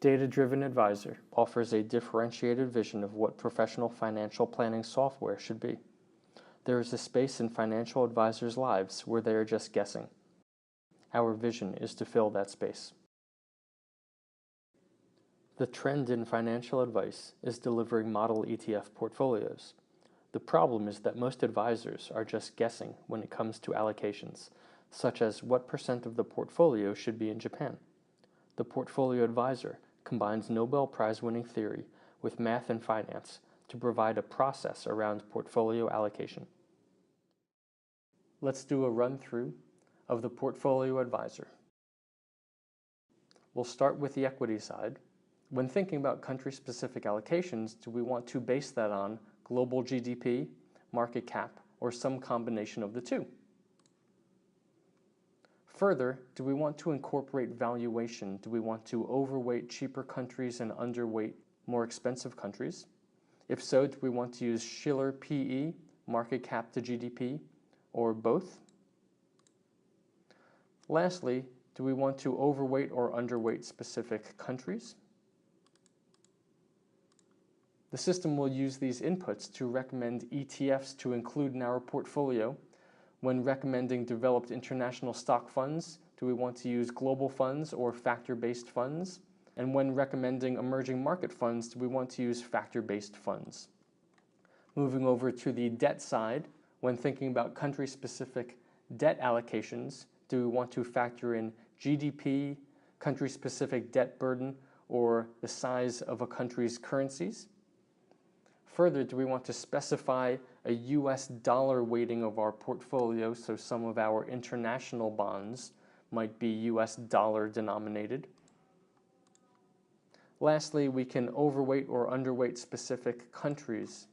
DataDriven Advisor offers a differentiated vision of what professional financial planning software should be. There is a space in financial advisors' lives where they are just guessing. Our vision is to fill that space. The trend in financial advice is delivering model ETF portfolios. The problem is that most advisors are just guessing when it comes to allocations, such as what % of the portfolio should be in Japan. The portfolio advisor combines Nobel Prize-winning theory with math and finance to provide a process around portfolio allocation. Let's do a run-through of the portfolio advisor. We'll start with the equity side. When thinking about country-specific allocations, do we want to base that on global GDP, market cap, or some combination of the two? Further, do we want to incorporate valuation? Do we want to overweight cheaper countries and underweight more expensive countries? If so, do we want to use Shiller PE, market cap to GDP, or both? Lastly, do we want to overweight or underweight specific countries? The system will use these inputs to recommend ETFs to include in our portfolio. When recommending developed international stock funds, do we want to use global funds or factor-based funds? And when recommending emerging market funds, do we want to use factor-based funds? Moving over to the debt side, when thinking about country-specific debt allocations, do we want to factor in GDP, country-specific debt burden, or the size of a country's currencies? Further, do we want to specify a US dollar weighting of our portfolio, so some of our international bonds might be US dollar denominated? Lastly, we can overweight or underweight specific countries.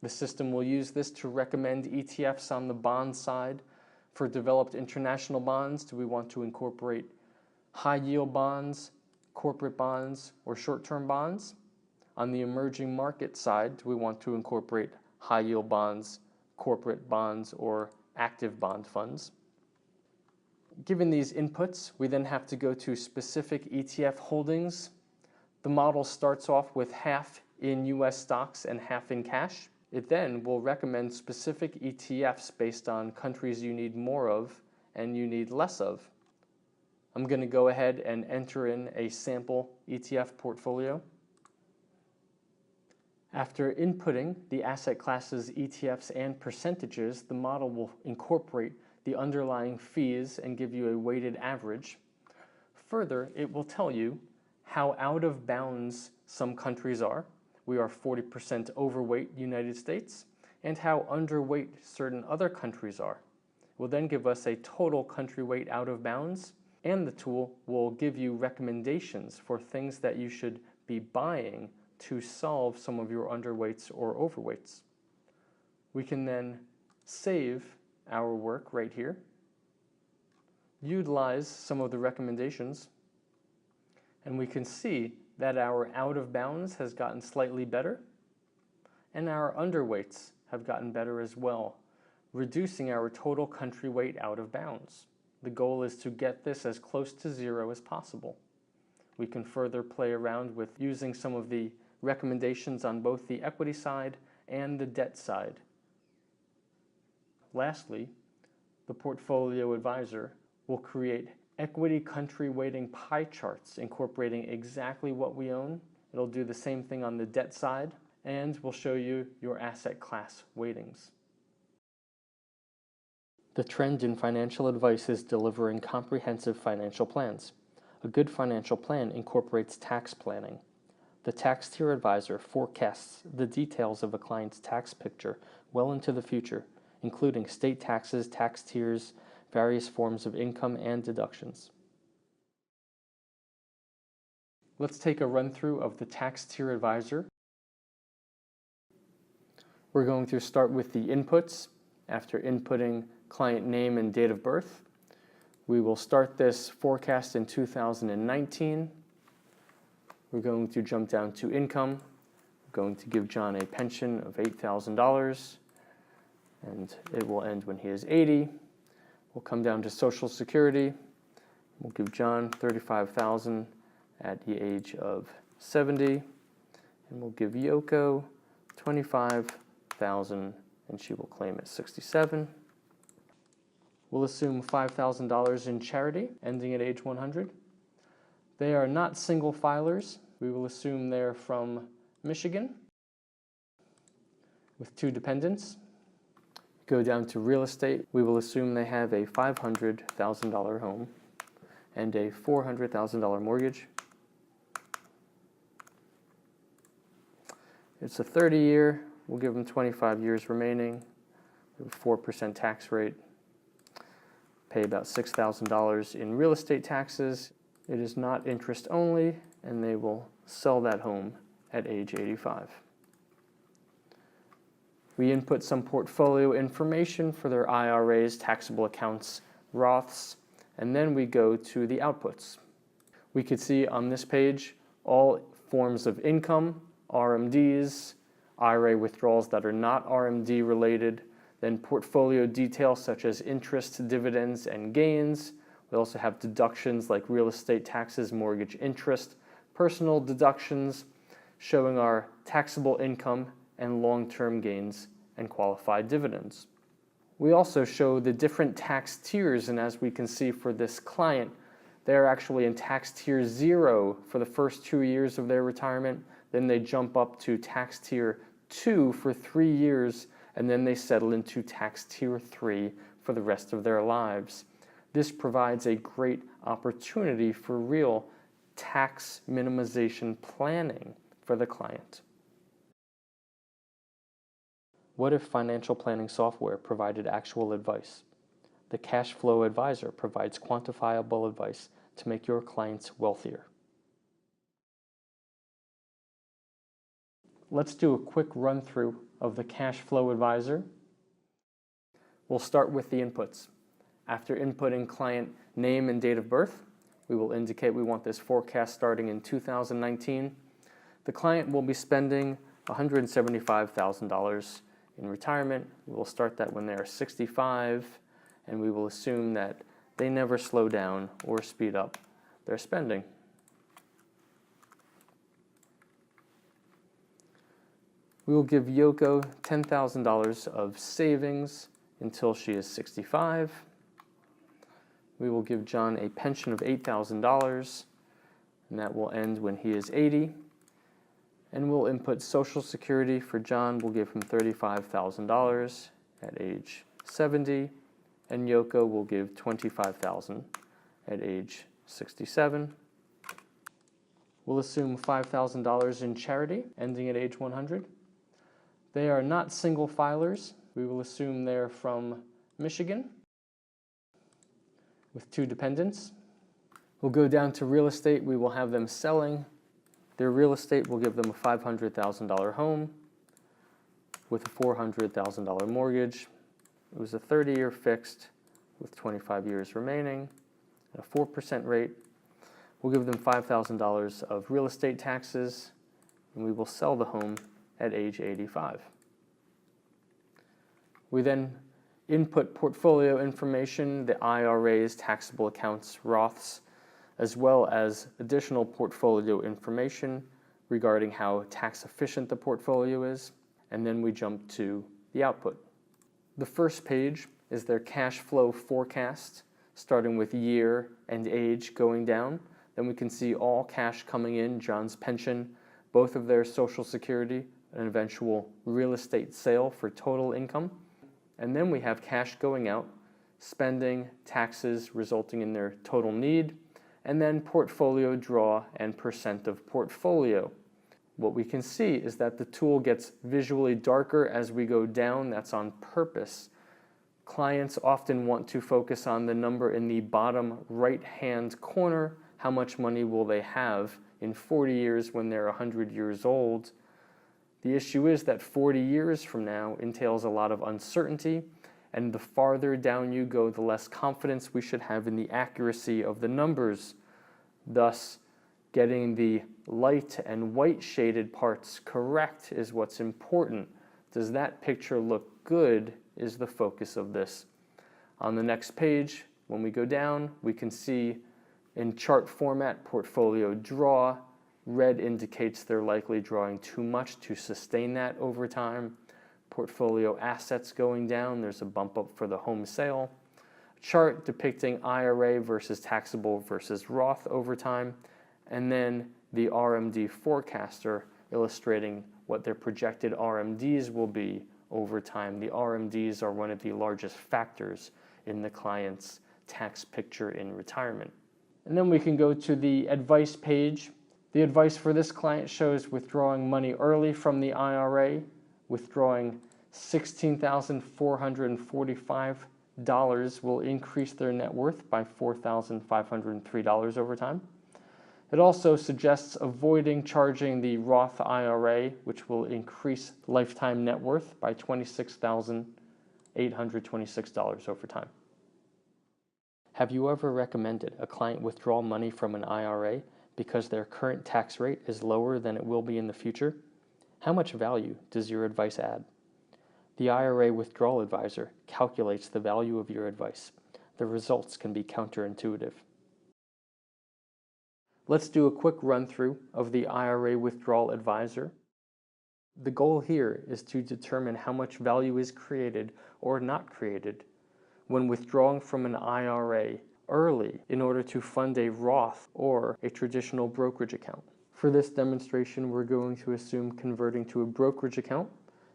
The system will use this to recommend ETFs on the bond side. For developed international bonds, do we want to incorporate high-yield bonds, corporate bonds, or short-term bonds? On the emerging market side, do we want to incorporate high-yield bonds, corporate bonds, or active bond funds? Given these inputs, we then have to go to specific ETF holdings. The model starts off with half in US stocks and half in cash. It then will recommend specific ETFs based on countries you need more of and you need less of. I'm going to go ahead and enter in a sample ETF portfolio. After inputting the asset classes, ETFs, and percentages, the model will incorporate the underlying fees and give you a weighted average. Further, it will tell you how out of bounds some countries are. We are 40% overweight United States, and how underweight certain other countries are. It will then give us a total country weight out of bounds, and the tool will give you recommendations for things that you should be buying to solve some of your underweights or overweights. We can then save our work right here, utilize some of the recommendations, and we can see that our out of bounds has gotten slightly better, and our underweights have gotten better as well, reducing our total country weight out of bounds. The goal is to get this as close to zero as possible. We can further play around with using some of the recommendations on both the equity side and the debt side. Lastly, the portfolio advisor will create equity country weighting pie charts incorporating exactly what we own. It'll do the same thing on the debt side, and will show you your asset class weightings. The trend in financial advice is delivering comprehensive financial plans. A good financial plan incorporates tax planning. The tax tier advisor forecasts the details of a client's tax picture well into the future, including state taxes, tax tiers, various forms of income, and deductions. Let's take a run-through of the tax tier advisor. We're going to start with the inputs. After inputting client name and date of birth, we will start this forecast in 2019. We're going to jump down to income. We're going to give John a pension of $8,000, and it will end when he is 80. We'll come down to Social Security. We'll give John $35,000 at the age of 70, and we'll give Yoko $25,000, and she will claim at 67. We'll assume $5,000 in charity, ending at age 100. They are not single filers. We will assume they're from Michigan with 2 dependents. Go down to real estate. We will assume they have a $500,000 home and a $400,000 mortgage. It's a 30-year. We'll give them 25 years remaining. We have a 4% tax rate. Pay about $6,000 in real estate taxes. It is not interest only, and they will sell that home at age 85. We input some portfolio information for their IRAs, taxable accounts, Roths, and then we go to the outputs. We could see on this page all forms of income, RMDs, IRA withdrawals that are not RMD related, then portfolio details such as interest, dividends, and gains. We also have deductions like real estate taxes, mortgage interest, personal deductions, showing our taxable income and long-term gains and qualified dividends. We also show the different tax tiers, and as we can see for this client, they're actually in tax tier 0 for the first 2 years of their retirement, then they jump up to tax tier 2 for 3 years, and then they settle into tax tier 3 for the rest of their lives. This provides a great opportunity for real tax minimization planning for the client. What if financial planning software provided actual advice? The Cash Flow Advisor provides quantifiable advice to make your clients wealthier. Let's do a quick run through of the Cash Flow Advisor. We'll start with the inputs. After inputting client name and date of birth, we will indicate we want this forecast starting in 2019. The client will be spending $175,000 in retirement. We will start that when they are 65, and we will assume that they never slow down or speed up their spending. We will give Yoko $10,000 of savings until she is 65. We will give John a pension of $8,000, and that will end when he is 80. And we'll input Social Security for John. We'll give him $35,000 at age 70, and Yoko will give $25,000 at age 67. We'll assume $5,000 in charity, ending at age 100. They are not single filers. We will assume they're from Michigan with 2 dependents. We'll go down to real estate. We will have them selling their real estate. We'll give them a $500,000 home with a $400,000 mortgage. It was a 30-year fixed with 25 years remaining at a 4% rate. We'll give them $5,000 of real estate taxes, and we will sell the home at age 85. We then input portfolio information, the IRAs, taxable accounts, Roths, as well as additional portfolio information regarding how tax efficient the portfolio is, and then we jump to the output. The first page is their cash flow forecast, starting with year and age going down. Then we can see all cash coming in, John's pension, both of their Social Security, an eventual real estate sale for total income. And then we have cash going out, spending, taxes resulting in their total need, and then portfolio draw and percent of portfolio. What we can see is that the tool gets visually darker as we go down. That's on purpose. Clients often want to focus on the number in the bottom right-hand corner. How much money will they have in 40 years when they're 100 years old? The issue is that 40 years from now entails a lot of uncertainty, and the farther down you go, the less confidence we should have in the accuracy of the numbers. Thus, getting the light and white shaded parts correct is what's important. Does that picture look good is the focus of this. On the next page, when we go down, we can see In chart format, portfolio draw, red indicates they're likely drawing too much to sustain that over time. Portfolio assets going down, there's a bump up for the home sale. Chart depicting IRA versus taxable versus Roth over time, and then the RMD forecaster illustrating what their projected RMDs will be over time. The RMDs are one of the largest factors in the client's tax picture in retirement. And then we can go to the advice page. The advice for this client shows withdrawing money early from the IRA, withdrawing $16,445 will increase their net worth by $4,503 over time. It also suggests avoiding charging the Roth IRA, which will increase lifetime net worth by $26,826 over time. Have you ever recommended a client withdraw money from an IRA because their current tax rate is lower than it will be in the future? How much value does your advice add? The IRA Withdrawal Advisor calculates the value of your advice. The results can be counterintuitive. Let's do a quick run-through of the IRA Withdrawal Advisor. The goal here is to determine how much value is created or not created when withdrawing from an IRA early in order to fund a Roth or a traditional brokerage account. For this demonstration, we're going to assume converting to a brokerage account.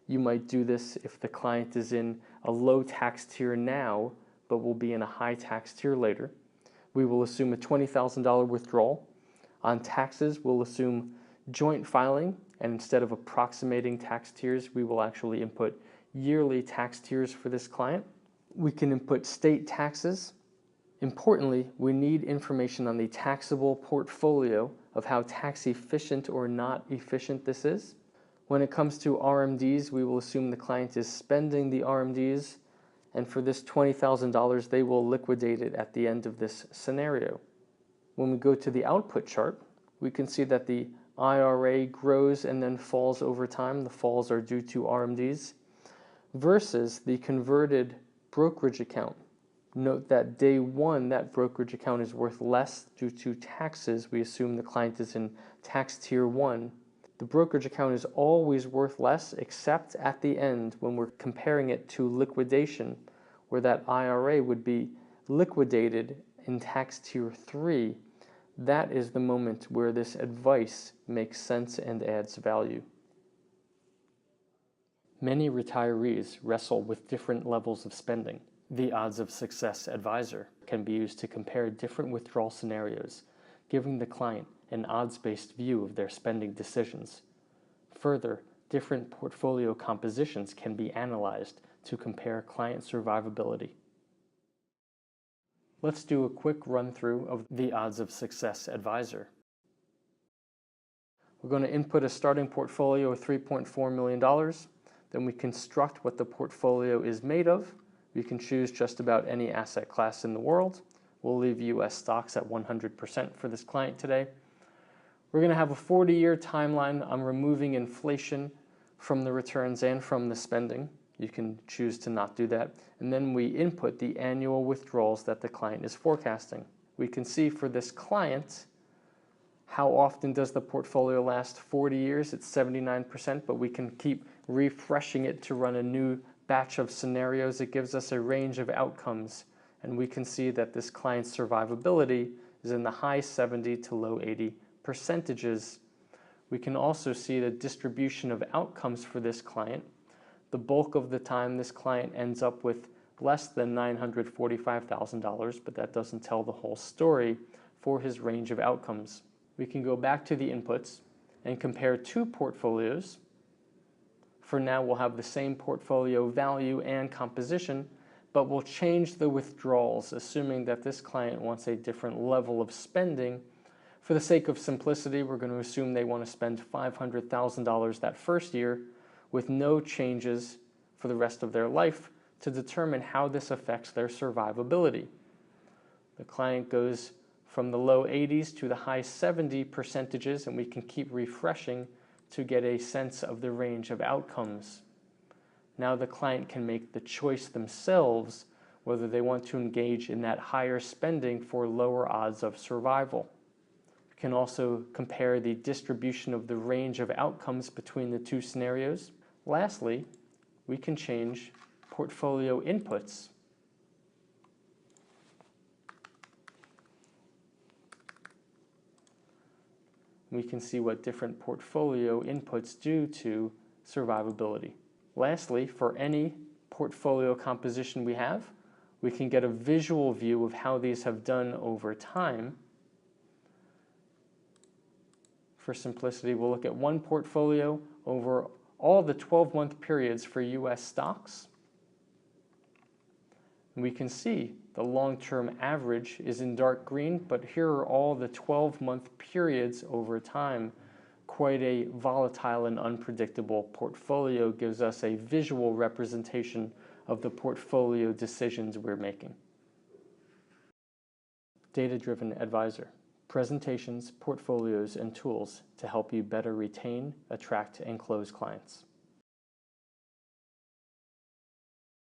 You might do this if the client is in a low tax tier now, but will be in a high tax tier later. We will assume a $20,000 withdrawal. On taxes, we'll assume joint filing, and instead of approximating tax tiers, we will actually input yearly tax tiers for this client. We can input state taxes. Importantly, we need information on the taxable portfolio of how tax efficient or not efficient this is. When it comes to RMDs, we will assume the client is spending the RMDs, and for this $20,000, they will liquidate it at the end of this scenario. When we go to the output chart, we can see that the IRA grows and then falls over time. The falls are due to RMDs versus the converted brokerage account. Note that day one, that brokerage account is worth less due to taxes. We assume the client is in tax tier 1. The brokerage account is always worth less except at the end when we're comparing it to liquidation, where that IRA would be liquidated in tax tier 3. That is the moment where this advice makes sense and adds value. Many retirees wrestle with different levels of spending. The Odds of Success Advisor can be used to compare different withdrawal scenarios, giving the client an odds-based view of their spending decisions. Further, different portfolio compositions can be analyzed to compare client survivability. Let's do a quick run-through of the Odds of Success Advisor. We're going to input a starting portfolio of $3.4 million. Then we construct what the portfolio is made of. We can choose just about any asset class in the world. We'll leave US stocks at 100% for this client today. We're going to have a 40-year timeline. I'm removing inflation from the returns and from the spending. You can choose to not do that. And then we input the annual withdrawals that the client is forecasting. We can see for this client, how often does the portfolio last? 40 years, it's 79%, but we can keep refreshing it to run a new batch of scenarios. It gives us a range of outcomes, and we can see that this client's survivability is in the high 70 to low 80 percentages. We can also see the distribution of outcomes for this client. The bulk of the time, this client ends up with less than $945,000, but that doesn't tell the whole story for his range of outcomes. We can go back to the inputs and compare two portfolios. For now, we'll have the same portfolio value and composition, but we'll change the withdrawals, assuming that this client wants a different level of spending. For the sake of simplicity, we're going to assume they want to spend $500,000 that first year with no changes for the rest of their life to determine how this affects their survivability. The client goes from the low 80s to the high 70 percentages, and we can keep refreshing to get a sense of the range of outcomes. Now the client can make the choice themselves whether they want to engage in that higher spending for lower odds of survival. We can also compare the distribution of the range of outcomes between the two scenarios. Lastly, we can change portfolio inputs. We can see what different portfolio inputs do to survivability. Lastly, for any portfolio composition we have, we can get a visual view of how these have done over time. For simplicity, we'll look at one portfolio over all the 12-month periods for US stocks. And we can see the long-term average is in dark green, but here are all the 12-month periods over time. Quite a volatile and unpredictable portfolio gives us a visual representation of the portfolio decisions we're making. Data-driven advisor. Presentations, portfolios, and tools to help you better retain, attract, and close clients.